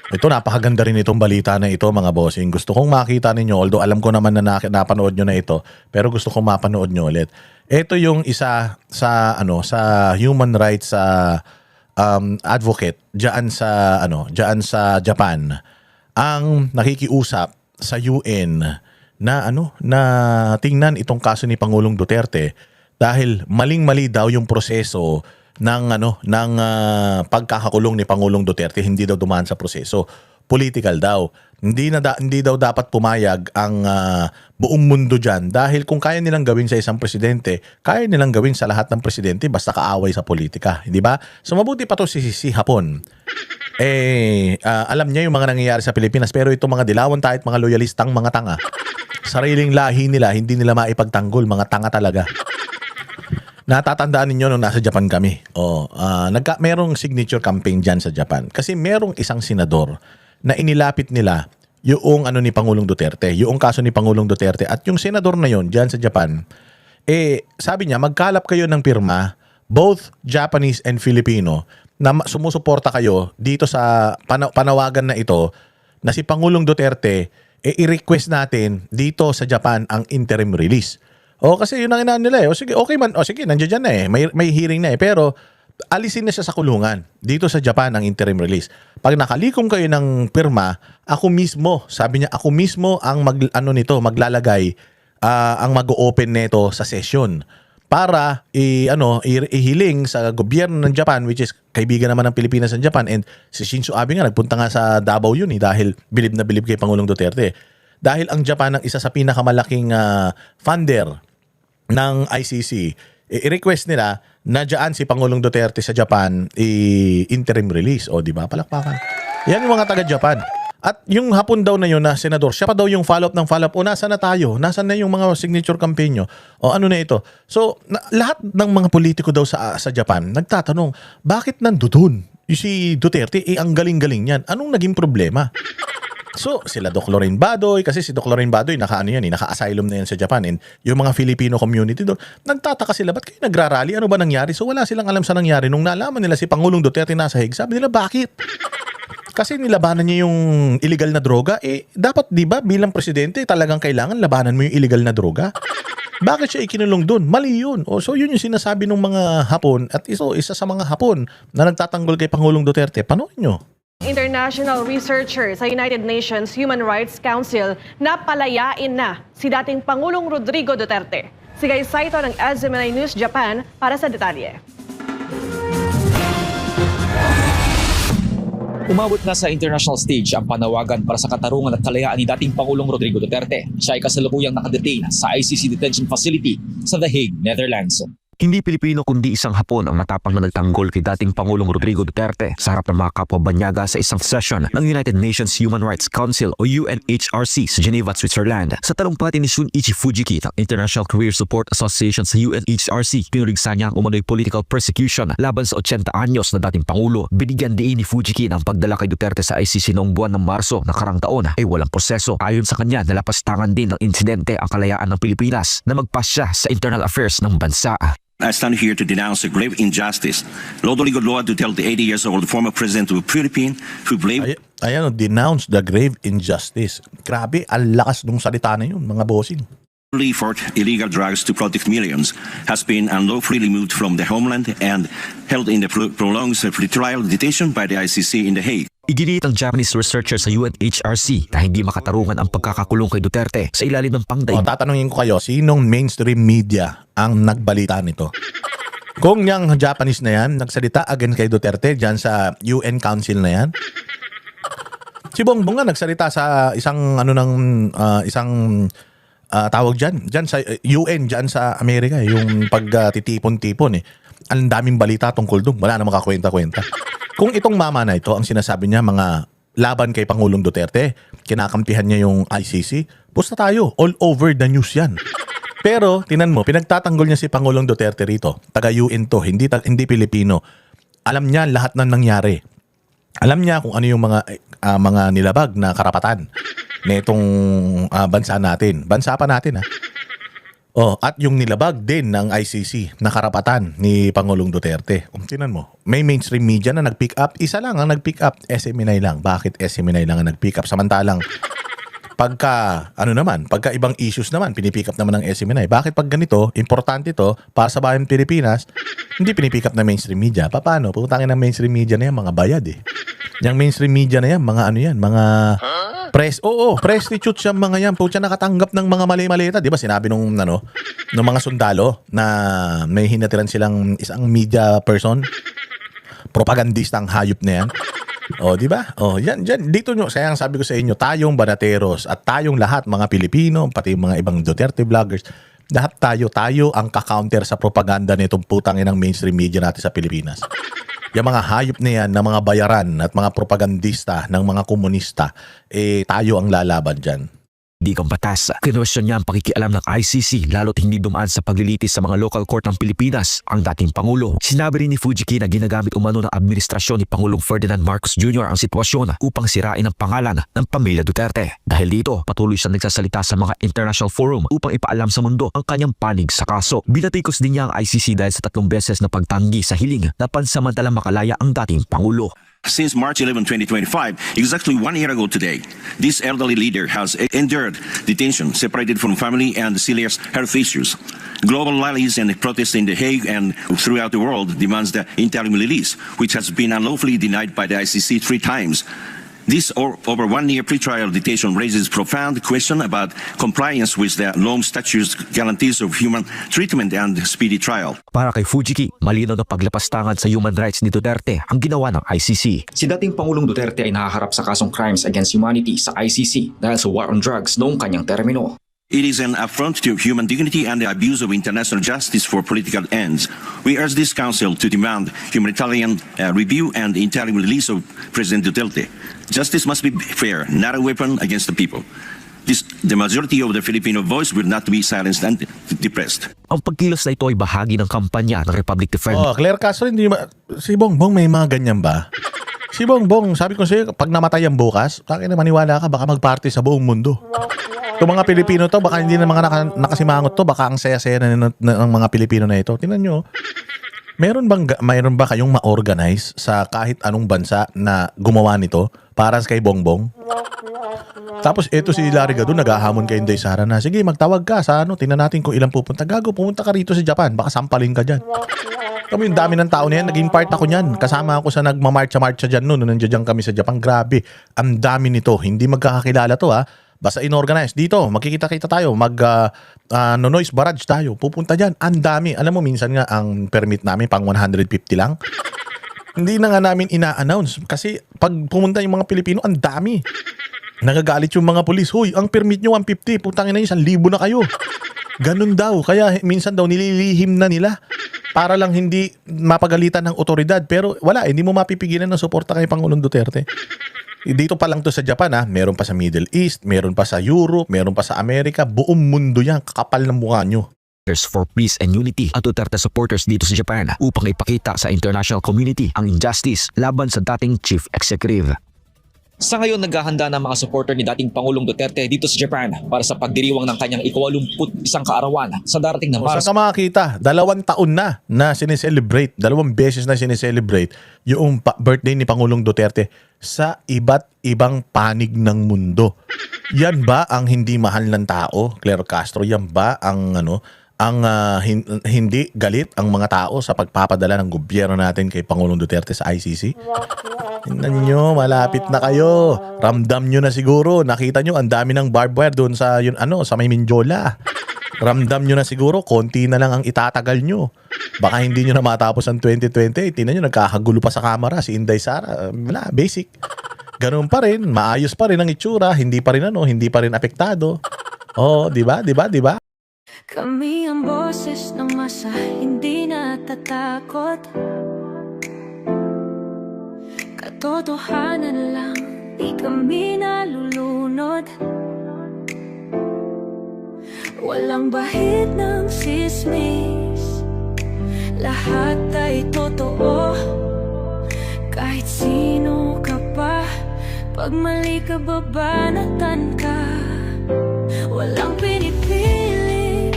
Ito, napakaganda rin itong balita na ito, mga bossing. Gusto kong makita ninyo, although alam ko naman na napanood nyo na ito, pero gusto kong mapanood nyo ulit. Ito yung isa sa human rights advocate diyan sa Japan, ang nakikiusap sa UN na tingnan itong kaso ni Pangulong Duterte dahil maling-mali daw yung proseso ng pagkakakulong ni Pangulong Duterte. Hindi daw dumaan sa proseso, political daw. Hindi daw dapat pumayag ang buong mundo diyan dahil kung kaya nilang gawin sa isang presidente, kaya nilang gawin sa lahat ng presidente basta kaaway sa politika, hindi ba? So mabuti pa to si Hapon. Alam niya yung mga nangyayari sa Pilipinas, pero itong mga dilawan tayo at mga loyalistang mga tanga, sariling lahi nila hindi nila maipagtanggol, mga tanga talaga. Natatandaan ninyo nung nasa Japan kami. Merong signature campaign dyan sa Japan. Kasi merong isang senador na inilapit nila yung ni Pangulong Duterte, yung kaso ni Pangulong Duterte. At yung senador na yon dyan sa Japan, sabi niya, magkalap kayo ng pirma, both Japanese and Filipino, na sumusuporta kayo dito sa panawagan na ito, na si Pangulong Duterte, i-request natin dito sa Japan ang interim release. Kasi yun ang inaan nila . Sige, okay man. Sige, nandiyan na may hearing na pero alisin na siya sa kulungan. Dito sa Japan ang interim release. Pag nakalikom kayo ng pirma, ako mismo ang maglalagay, ang mag-open nito sa session para ihiling sa gobyerno ng Japan, which is kaibigan naman ng Pilipinas ng Japan, and si Shinzo Abe nga nagpunta nga sa Davao yun dahil bilib na bilib kay Pangulong Duterte. Dahil ang Japan ang isa sa pinakamalaking funder ng ICC, i-request nila na dyan si Pangulong Duterte sa Japan interim release. Di ba? Palakpakan. Yan yung mga taga-Japan. At yung Hapon daw na yun na senador, siya pa daw yung follow-up ng follow-up. Nasaan na tayo? Nasaan na yung mga signature campaign nyo? Ano na ito? So, lahat ng mga politiko daw sa Japan, nagtatanong, bakit nandun? Si Duterte, ang galing-galing yan. Anong naging problema? So, sila Doc Lorraine Badoy, kasi si Doc Lorraine Badoy, naka-asylum na yan sa Japan. And yung mga Filipino community doon, nagtataka sila, ba't kayo nagrarally? Ano ba nangyari? So, wala silang alam sa nangyari. Nung nalaman nila si Pangulong Duterte nasa hig, sabi nila, bakit? Kasi nilabanan niya yung illegal na droga. Dapat, di ba, bilang presidente, talagang kailangan labanan mo yung illegal na droga. Bakit siya ikinulong doon? Mali yun. So, yun yung sinasabi ng mga Hapon, at isa sa mga Hapon na nagtatanggol kay Pangulong Duterte. Panoorin nyo. International researcher sa United Nations Human Rights Council na palayain na si dating Pangulong Rodrigo Duterte. Si Guy Saito ng SMNI News Japan para sa detalye. Umabot na sa international stage ang panawagan para sa katarungan at kalayaan ni dating Pangulong Rodrigo Duterte. Siya ay kasalukuyang nakadetain sa ICC detention facility sa The Hague, Netherlands. Hindi Pilipino kundi isang Hapon ang matapang na nagtanggol kay dating Pangulong Rodrigo Duterte sa harap ng mga kapwa-banyaga sa isang session ng United Nations Human Rights Council o UNHRC sa Geneva, Switzerland. Sa talumpati ni Shunichi Fujiki ng International Career Support Association sa UNHRC, pinurigsa niya ang umano'y political persecution laban sa 80 anyos na dating Pangulo. Binigyan diin ni Fujiki ng pagdala kay Duterte sa ICC noong buwan ng Marso na karang taon ay walang proseso. Ayon sa kanya, nalapastangan din ng insidente ang kalayaan ng Pilipinas na magpasya sa internal affairs ng bansa. I stand here to denounce a grave injustice. Rodrigo Duterte, 80 years old, former president of the Philippines, who blamed... Denounce the grave injustice. Grabe, ang lakas ng salita na yun, mga bossing. For illegal drugs to protect millions, has been unlawfully removed from the homeland and held in the prolonged pretrial detention by the ICC in The Hague. Iginiit ang Japanese researcher sa UNHRC na hindi makatarungan ang pagkakakulong kay Duterte sa ilalim ng pangdaigdig. Tatanungin ko kayo, sinong mainstream media ang nagbalita nito? Kung yung Japanese na yan, nagsalita against kay Duterte dyan sa UN Council na yan? Si Bongbong nga nagsalita sa isang tawag dyan sa UN, dyan sa Amerika, yung pagtitipon-tipon Ang daming balita tungkol doon. Wala na makakwenta-kwenta. Kung itong mama na ito, ang sinasabi niya, mga laban kay Pangulong Duterte, kinakampihan niya yung ICC, pusta tayo. All over the news yan. Pero, tinan mo, pinagtatanggol niya si Pangulong Duterte rito. Taga-UN to, hindi Pilipino. Alam niya lahat ng nangyari. Alam niya kung ano yung mga nilabag na karapatan na itong bansa natin. Bansa pa natin, ha? Oh, at yung nilabag din ng ICC na karapatan ni Pangulong Duterte. Tingnan mo, may mainstream media na nag-pick up. Isa lang ang nag-pick up, SMNI lang. Bakit SMNI lang ang nag-pick up? Samantalang pagka ibang issues naman, pinipick up naman ng SMNI. Bakit pag ganito, importante to para sa bayan Pilipinas, hindi pinipick up ng mainstream media? Paano? Putangin ng mainstream media na yan, mga bayad eh. Yung mainstream media na yan, mga prostitutes yung mga yan. Pucha, nakatanggap ng mga mali-malita. Di ba sinabi nung mga sundalo na may hinatiran silang isang media person? Propagandistang hayop na yan. O, di ba? O, yan. Dito nyo, sayang sabi ko sa inyo, tayong banateros at tayong lahat, mga Pilipino, pati mga ibang Duterte vloggers, lahat tayo ang ka-counter sa propaganda nitong putangin ng mainstream media natin sa Pilipinas. Yung mga hayop na yan, na mga bayaran at mga propagandista ng mga komunista, tayo ang lalaban dyan. Di kang batas. Kinwestiyon niya ang pakikialam ng ICC lalo't hindi dumaan sa paglilitis sa mga local court ng Pilipinas ang dating Pangulo. Sinabi rin ni Fujiki na ginagamit umano ng administrasyon ni Pangulong Ferdinand Marcos Jr. ang sitwasyon upang sirain ang pangalan ng pamilya Duterte. Dahil dito, patuloy siyang nagsasalita sa mga international forum upang ipaalam sa mundo ang kanyang panig sa kaso. Binatikos din niya ang ICC dahil sa 3 beses na pagtanggi sa hiling na pansamantalang makalaya ang dating Pangulo. Since March 11, 2025, exactly 1 year ago today, this elderly leader has endured detention, separated from family, and serious health issues. Global rallies and protests in The Hague and throughout the world demands the interim release, which has been unlawfully denied by the ICC 3 times. This over 1 year pretrial detention raises profound question about compliance with the law statutes guarantees of human treatment and speedy trial. Para kay Fujiki, malinaw na paglapastangan sa human rights ni Duterte ang ginawa ng ICC. Si dating Pangulong Duterte ay nahaharap sa kasong crimes against humanity sa ICC dahil sa war on drugs noong kanyang termino. It is an affront to human dignity and the abuse of international justice for political ends. We urge this Council to demand humanitarian review and interim release of President Duterte. Justice must be fair, not a weapon against the people. The majority of the Filipino voice will not be silenced and depressed. Ang pagkilos na ito ay bahagi ng kampanya ng Republic Defender. Claire Castro, si Bongbong may mga ganyan ba? Si Bongbong, sabi ko sa'yo, pag namatay ang bukas, takin na maniwala ka, baka mag-party sa buong mundo. Itong mga Pilipino to, baka hindi na mga nakasimangot to, baka ang saya-saya na ng mga Pilipino na ito. Tingnan nyo, mayroon ba kayong ma-organize sa kahit anong bansa na gumawa nito para kay Bongbong? Tapos ito si Larry Gadon, naghahamon kay Inday Sara na, sige, magtawag ka sa tingnan natin kung ilang pupunta. Gago, pumunta ka rito sa Japan, baka sampalin ka dyan. Kami yung dami ng tao na yan, naging part ako niyan. Kasama ako sa nagmamarcha-marcha dyan noon, nandiyan kami sa Japan. Grabe, ang dami nito. Hindi magkakakilala to ha. Basta inorganize. Dito, magkikita-kita tayo. Noise barrage tayo. Pupunta dyan. Ang dami. Alam mo, minsan nga ang permit namin pang 150 lang. Hindi na nga namin ina-announce. Kasi pag pumunta yung mga Pilipino, ang dami. Nagagalit yung mga polis. Hoy, ang permit nyo 150. Putangin na yun, 1,000 na kayo. Ganun daw. Kaya minsan daw nililihim na nila para lang hindi mapagalitan ng otoridad. Pero wala, hindi mo mapipigilan ng suporta kay Pangulong Duterte. Dito pa lang to sa Japan ha, meron pa sa Middle East, meron pa sa Europe, meron pa sa Amerika, buong mundo yan, kakapal ng mukha nyo. For Peace and Unity at Duterte supporters dito sa Japan upang ipakita sa international community ang injustice laban sa dating Chief Executive. Sa ngayon, naghahanda ng mga supporter ni dating Pangulong Duterte dito sa Japan para sa pagdiriwang ng kanyang 81 kaarawan sa darating na Marso. Saan ka makakita? 2 taon na sineselebrate, 2 beses na sineselebrate yung birthday ni Pangulong Duterte sa iba't ibang panig ng mundo. Yan ba ang hindi mahal ng tao, Claire Castro? Yan ba ang hindi galit ang mga tao sa pagpapadala ng gobyerno natin kay Pangulong Duterte sa ICC? Tingnan nyo, malapit na kayo. Ramdam nyo na siguro. Nakita nyo, ang dami ng barbed wire doon sa, sa may Mindiola. Ramdam nyo na siguro, konti na lang ang itatagal nyo. Baka hindi nyo na matapos ang 2020. Tingnan nyo, nagkakagulo pa sa kamera si Inday Sara. Wala, basic. Ganun pa rin, maayos pa rin ang itsura. Hindi pa rin apektado. Oh, di ba? Kami ang boses ng masa, hindi natatakot. Katotohanan lang, di kami nalulunod. Walang bahid ng sismis, lahat ay totoo. Kahit sino ka pa, pag mali ka babanatan ka. Walang pinipili,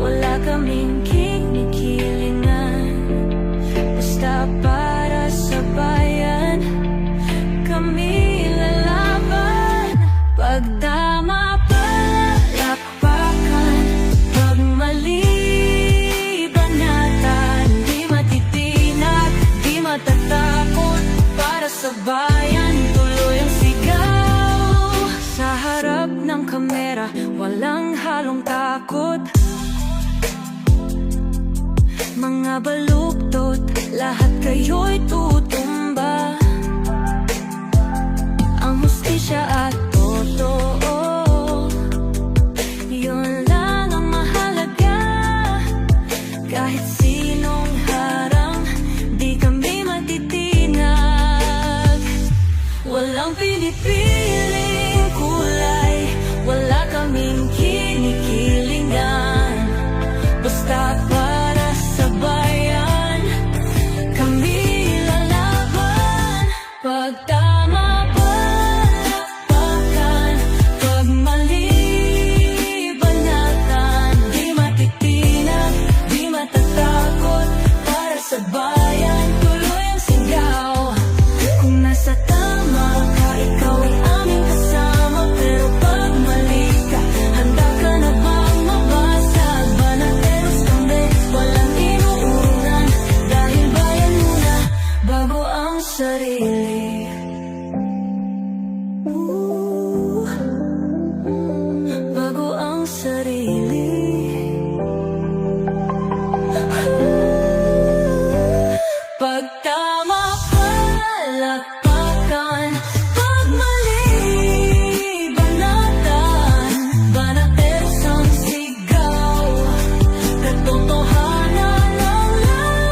wala kaming kinikilingan. Basta para sa bayan, kami lalaban. Pag tama palakpakan, pag mali banatan, di matitinag, di matatakot. Para sa bayan, tuloy ang sigaw. Sa harap ng kamera, walang halong takot. Mga baluktot, lahat kayo'y tutumba. Ang hustisya at totoo, yun lang ang mahalaga. Kahit sinong harang, di kami matitinag. Walang pinipiling kulay, wala kaming kinikilingan. Basta para sa bayan, kami lalaban. Pag tama palakpakan, pag mali banatan, di matitinag, di matatakot. Para sa bayan, tuloy ang sigaw. Kung nasa tama ka, ikaw ay aming kasama. Pero pag mali ka, handa ka na bang mabasag? Banateros kami, walang inuunan. Dahil bayan muna, bago ang sarili. Bago ang sarili. Pag tama palakpakan, pag mali banatan, banateros ang sigaw. Katotohanan ang laban.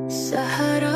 Sa harap